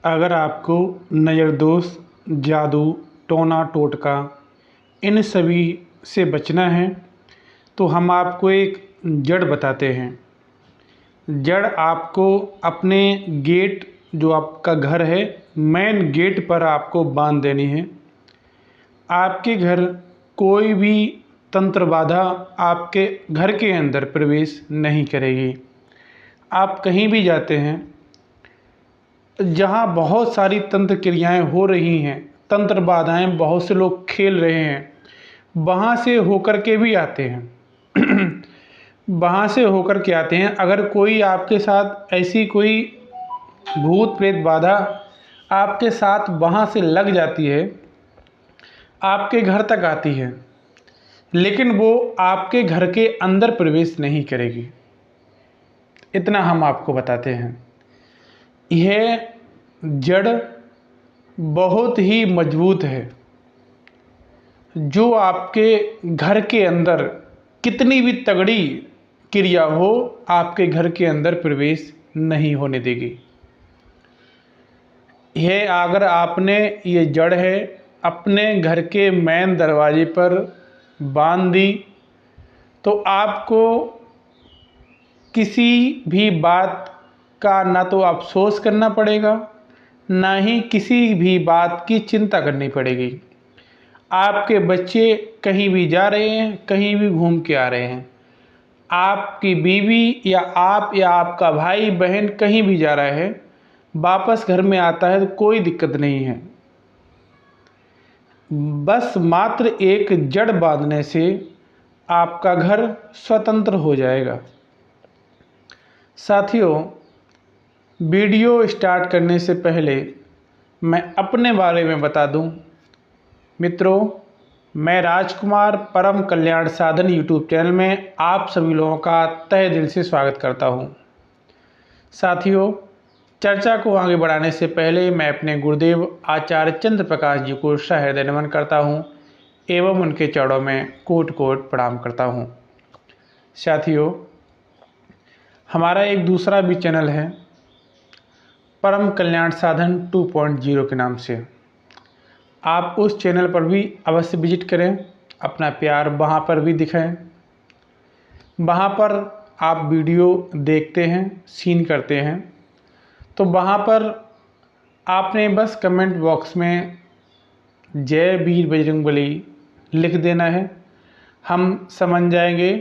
अगर आपको नज़र दोष, जादू, टोना टोटका इन सभी से बचना है तो हम आपको एक जड़ बताते हैं। जड़ आपको अपने गेट, जो आपका घर है, मेन गेट पर आपको बांध देनी है। आपके घर कोई भी तंत्र बाधा आपके घर के अंदर प्रवेश नहीं करेगी। आप कहीं भी जाते हैं जहाँ बहुत सारी तंत्र क्रियाएँ हो रही हैं, तंत्र बाधाएँ बहुत से लोग खेल रहे हैं, वहाँ से होकर के भी आते हैं वहाँ से होकर के आते हैं। अगर कोई आपके साथ ऐसी कोई भूत प्रेत बाधा आपके साथ वहाँ से लग जाती है, आपके घर तक आती है, लेकिन वो आपके घर के अंदर प्रवेश नहीं करेगी। इतना हम आपको बताते हैं। यह जड़ बहुत ही मजबूत है, जो आपके घर के अंदर कितनी भी तगड़ी क्रिया हो, आपके घर के अंदर प्रवेश नहीं होने देगी। यह अगर आपने ये जड़ है अपने घर के मेन दरवाजे पर बांध दी तो आपको किसी भी बात का ना तो अफसोस करना पड़ेगा, ना ही किसी भी बात की चिंता करनी पड़ेगी। आपके बच्चे कहीं भी जा रहे हैं, कहीं भी घूम के आ रहे हैं, आपकी बीवी या आप या आपका भाई बहन कहीं भी जा रहा है, वापस घर में आता है तो कोई दिक्कत नहीं है। बस मात्र एक जड़ बांधने से आपका घर स्वतंत्र हो जाएगा। साथियों, वीडियो स्टार्ट करने से पहले मैं अपने बारे में बता दूं। मित्रों, मैं राजकुमार परम कल्याण साधन यूट्यूब चैनल में आप सभी लोगों का तहे दिल से स्वागत करता हूं। साथियों, चर्चा को आगे बढ़ाने से पहले मैं अपने गुरुदेव आचार्य चंद्र प्रकाश जी को सहृदय नमन करता हूं एवं उनके चरणों में कोटि कोटि प्रणाम करता हूं। साथियों, हमारा एक दूसरा भी चैनल है परम कल्याण साधन 2.0 के नाम से। आप उस चैनल पर भी अवश्य विजिट करें, अपना प्यार वहाँ पर भी दिखाएं। वहाँ पर आप वीडियो देखते हैं, सीन करते हैं, तो वहाँ पर आपने बस कमेंट बॉक्स में जय वीर बजरंगबली लिख देना है। हम समझ जाएंगे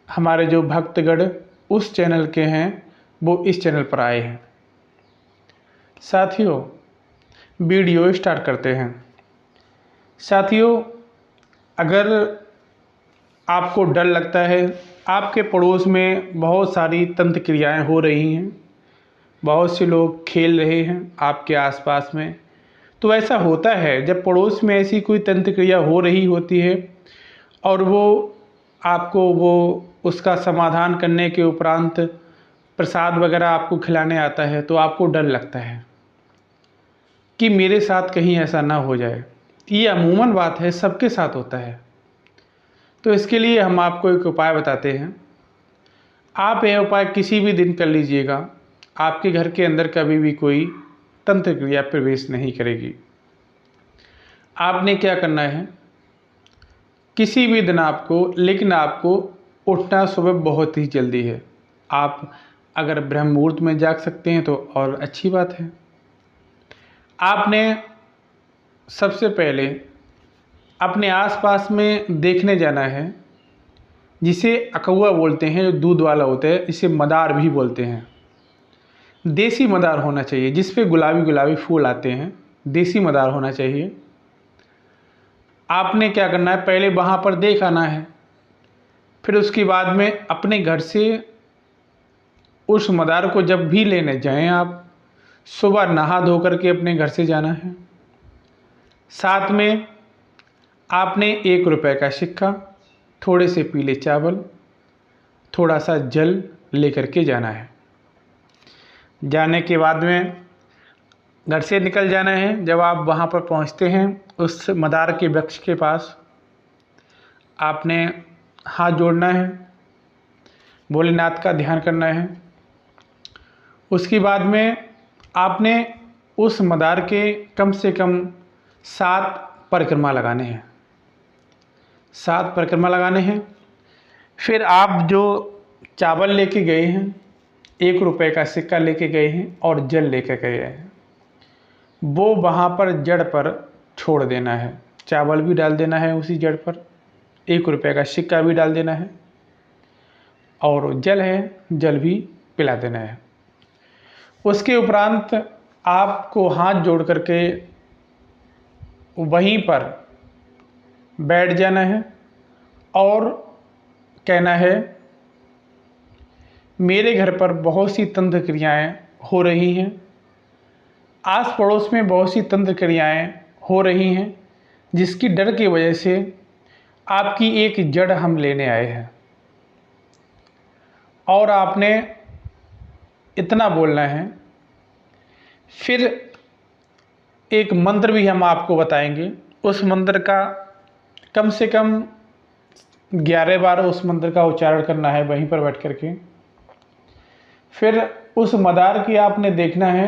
हमारे जो भक्तगण उस चैनल के हैं वो इस चैनल पर आए हैं। साथियों, वीडियो स्टार्ट करते हैं। साथियों, अगर आपको डर लगता है, आपके पड़ोस में बहुत सारी तंत्र क्रियाएँ हो रही हैं, बहुत से लोग खेल रहे हैं आपके आसपास में, तो ऐसा होता है जब पड़ोस में ऐसी कोई तंत्र क्रिया हो रही होती है और वो आपको उसका समाधान करने के उपरांत प्रसाद वगैरह आपको खिलाने आता है, तो आपको डर लगता है कि मेरे साथ कहीं ऐसा ना हो जाए। ये अमूमन बात है, सबके साथ होता है। तो इसके लिए हम आपको एक उपाय बताते हैं। आप यह उपाय किसी भी दिन कर लीजिएगा, आपके घर के अंदर कभी भी कोई तंत्र क्रिया प्रवेश नहीं करेगी। आपने क्या करना है, किसी भी दिन आपको उठना सुबह बहुत ही जल्दी है। आप अगर ब्रह्म मुहूर्त में जाग सकते हैं तो और अच्छी बात है। आपने सबसे पहले अपने आसपास में देखने जाना है, जिसे अकौआ बोलते हैं, जो दूध वाला होता है, इसे मदार भी बोलते हैं। देसी मदार होना चाहिए, जिस पे गुलाबी गुलाबी फूल आते हैं, देसी मदार होना चाहिए। आपने क्या करना है, पहले वहाँ पर देख आना है, फिर उसके बाद में अपने घर से उस मदार को जब भी लेने जाएं, आप सुबह नहा धो करके अपने घर से जाना है। साथ में आपने 1 रुपए का सिक्का, थोड़े से पीले चावल, थोड़ा सा जल लेकर के जाना है। जाने के बाद में घर से निकल जाना है। जब आप वहाँ पर पहुँचते हैं, उस मदार के वृक्ष के पास आपने हाथ जोड़ना है, भोलेनाथ का ध्यान करना है। उसके बाद में आपने उस मदार के कम से कम 7 परिक्रमा लगाने हैं। 7 परिक्रमा लगाने हैं। फिर आप जो चावल लेके गए हैं, 1 रुपये का सिक्का लेके गए हैं और जल लेके गए हैं, वो वहाँ पर जड़ पर छोड़ देना है। चावल भी डाल देना है उसी जड़ पर, 1 रुपये का सिक्का भी डाल देना है और जल है, जल भी पिला देना है। उसके उपरांत आपको हाथ जोड़ करके वहीं पर बैठ जाना है और कहना है, मेरे घर पर बहुत सी तंत्र क्रियाएँ हो रही हैं, आस पड़ोस में बहुत सी तंत्र क्रियाएँ हो रही हैं, जिसकी डर की वजह से आपकी एक जड़ हम लेने आए हैं। और आपने इतना बोलना है। फिर एक मंत्र भी हम आपको बताएंगे, उस मंत्र का कम से कम 11 बार उस मंत्र का उच्चारण करना है वहीं पर बैठ कर के। फिर उस मदार की आपने देखना है,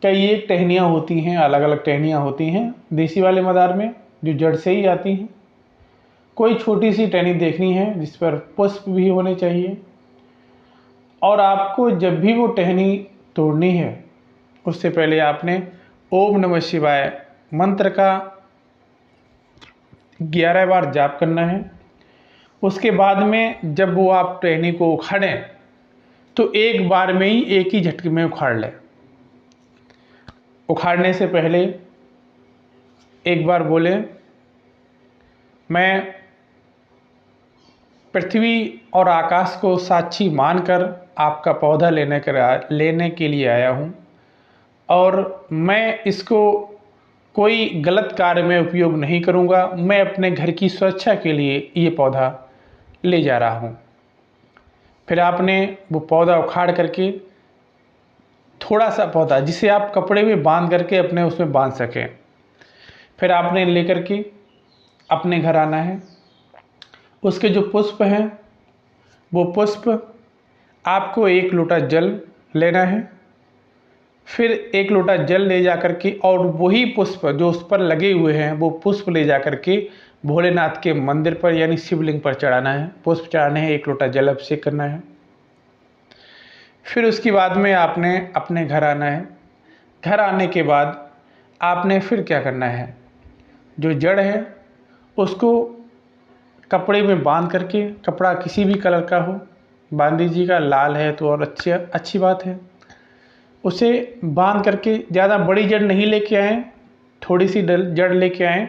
कई एक टहनियाँ होती हैं, अलग अलग टहनियाँ होती हैं देसी वाले मदार में जो जड़ से ही आती हैं। कोई छोटी सी टहनी देखनी है जिस पर पुष्प भी होने चाहिए। और आपको जब भी वो टहनी तोड़नी है, उससे पहले आपने ओम नमः शिवाय मंत्र का 11 बार जाप करना है। उसके बाद में जब वो आप टहनी को उखाड़ें तो एक बार में ही, एक ही झटके में उखाड़ लें। उखाड़ने से पहले एक बार बोलें, मैं पृथ्वी और आकाश को साक्षी मानकर आपका पौधा लेने के लिए आया हूँ और मैं इसको कोई गलत कार्य में उपयोग नहीं करूँगा। मैं अपने घर की सुरक्षा के लिए ये पौधा ले जा रहा हूँ। फिर आपने वो पौधा उखाड़ करके, थोड़ा सा पौधा जिसे आप कपड़े में बांध करके अपने उसमें बांध सकें, फिर आपने लेकर के अपने घर आना है। उसके जो पुष्प हैं, वो पुष्प आपको 1 लोटा जल लेना है। फिर 1 लोटा जल ले जा कर के और वही पुष्प जो उस पर लगे हुए हैं, वो पुष्प ले जा कर के भोलेनाथ के मंदिर पर यानी शिवलिंग पर चढ़ाना है। पुष्प चढ़ाने हैं, 1 लोटा जल अभिषेक करना है। फिर उसके बाद में आपने अपने घर आना है। घर आने के बाद आपने फिर क्या करना है, जो जड़ है उसको कपड़े में बांध करके, कपड़ा किसी भी कलर का हो, बांध दीजिएगा। लाल है तो और अच्छी बात है। उसे बांध करके, ज़्यादा बड़ी जड़ नहीं लेके आएँ, थोड़ी सी जड़ लेके आएँ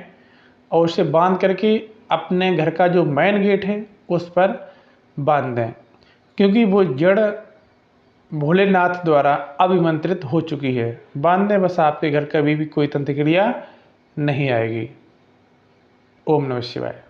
और उसे बांध करके अपने घर का जो मेन गेट है उस पर बांध दें, क्योंकि वो जड़ भोलेनाथ द्वारा अभिमंत्रित हो चुकी है। बांध दें बस, आपके घर कभी भी कोई तंत्र क्रिया नहीं आएगी। ओम नमः शिवाय।